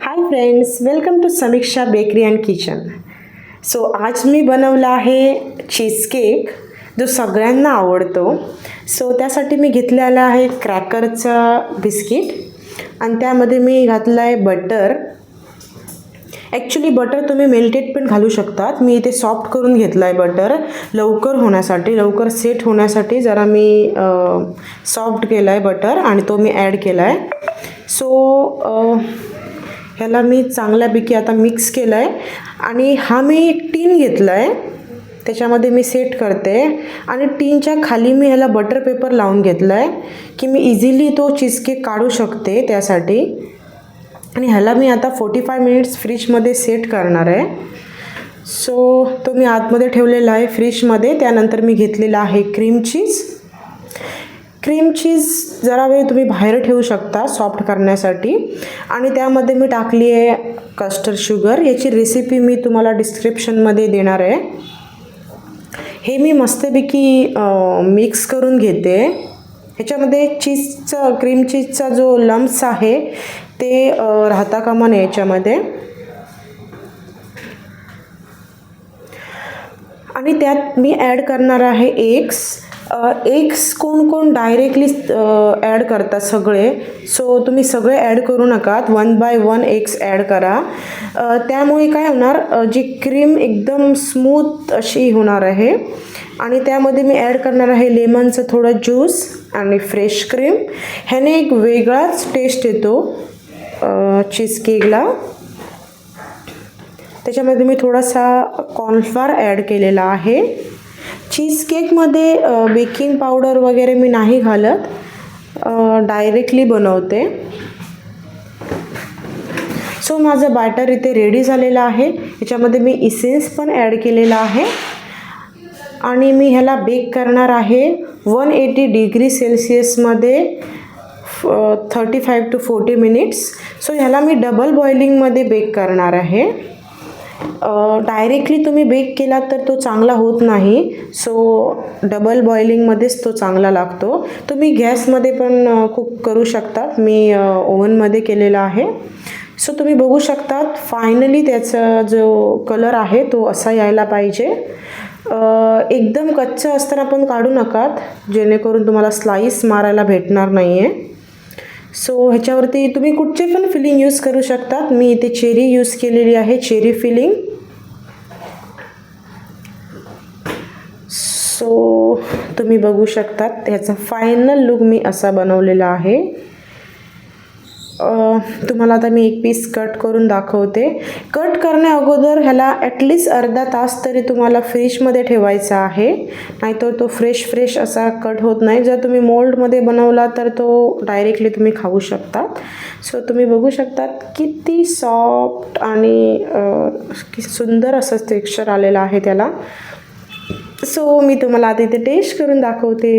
High friends, welcome to Samiksha bakery and kitchen. So आज मी बनवला आहे चीज केक जो सगळ्यांना आवडतो. सो त्यासाठी मी घेतलेला आहे क्रॅकरचा बिस्किट आणि त्यामध्ये मी घातलं आहे बटर. ॲक्च्युली बटर तुम्ही मेल्टेड पण घालू शकतात. मी इथे सॉफ्ट करून घेतलं आहे बटर लवकर होण्यासाठी, लवकर सेट होण्यासाठी जरा मी सॉफ्ट केलं आहे बटर आणि तो मी ॲड केला आहे. सो ह्याला मी चांगल्यापैकी आता मिक्स केलं आहे आणि हा मी एक टीन घेतला आहे, त्याच्यामध्ये मी सेट करते आणि टीनच्या खाली मी ह्याला बटर पेपर लावून घेतला आहे की मी इझिली तो चीज केक काढू शकते त्यासाठी. आणि ह्याला मी आता 45 मिनिट्स फ्रीजमध्ये सेट करणार आहे. सो तो मी आतमध्ये ठेवलेला आहे फ्रीजमध्ये. त्यानंतर मी घेतलेला आहे क्रीम चीज जरा वेळ तुम्ही बाहेर ठेवू शकता सॉफ्ट करण्यासाठी. आणि त्यामध्ये मी टाकली आहे कस्टर्ड शुगर. याची रेसिपी मी तुम्हाला डिस्क्रिप्शनमध्ये देणार आहे. हे मी मस्तपैकी मिक्स करून घेते. ह्याच्यामध्ये क्रीम चीजचा जो लम्प्स आहे ते राहता कामा नये याच्यामध्ये. आणि त्यात मी ॲड करणार आहे एग्स कोण डायरेक्टली ॲड करतात सगळे. सो तुम्ही सगळे ॲड करू नका, 1 बाय 1 एग्स ॲड करा. त्यामुळे काय होणार, जी क्रीम एकदम स्मूथ अशी होणार आहे. आणि त्यामध्ये मी ॲड करणार आहे लेमनचं थोडं ज्यूस आणि फ्रेश क्रीम. ह्याने एक वेगळाच टेस्ट येतो चीज केकला. त्याच्यामध्ये मी थोडासा कॉर्नफ्लोअर ॲड केलेला आहे. चीज केकमध्ये बेकिंग पावडर वगैरे मी नाही घालत, डायरेक्टली बनवते. सो माझं बॅटर इथे रेडी झालेलं आहे. ह्याच्यामध्ये मी इसेन्स पण ॲड केलेला आहे आणि मी ह्याला बेक करणार आहे 180 डिग्री सेल्सिअसमध्ये 35 to 40 मिनिट्स. सो ह्याला मी डबल बॉइलिंगमध्ये बेक करणार आहे. डायरेक्टली तुम्ही बेक केला तर तो चांगला होत नाही. सो डबल बॉइलिंगमध्येच तो चांगला लागतो. तुम्ही गॅसमध्ये पण कुक करू शकतात, मी ओव्हनमध्ये केलेला आहे. सो तुम्ही बघू शकतात फायनली त्याचा जो कलर आहे तो असा यायला पाहिजे. एकदम कच्चं असताना पण काढू नका, जेणेकरून तुम्हाला स्लाईस मारायला भेटणार नाही आहे. सो ह्याच्यावरती तुम्ही कुठचे पण फिलिंग यूज करू शकतात. मी इथे चेरी यूज केलेली आहे, चेरी फिलिंग. सो तुम्ही बघू शकतात ह्याचा फायनल लुक मी असा बनवलेला आहे. तुम्हाला आता मी एक पीस कट करून दाखवते. कट करण्या अगोदर ह्याला ॲटलिस्ट अर्धा तास तरी तुम्हाला फ्रीजमध्ये ठेवायचा आहे, नाहीतर तो फ्रेश असा कट होत नाही. जर तुम्ही मोल्डमध्ये बनवला तर तो डायरेक्टली तुम्ही खाऊ शकता. सो तुम्ही बघू शकतात किती सॉफ्ट आणि सुंदर असं टेक्स्चर आलेलं आहे त्याला. सो मी तुम्हाला आता इथे टेस्ट करून दाखवते.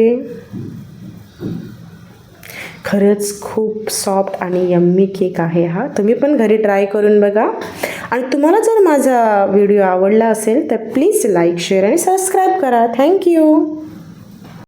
खरंच खूप सॉफ्ट आणि यम्मी केक आहे हा. तुम्ही पण घरी ट्राय करून बघा. आणि तुम्हाला जर माझा व्हिडिओ आवडला असेल तर प्लीज लाईक, शेअर आणि सबस्क्राईब करा. थँक्यू.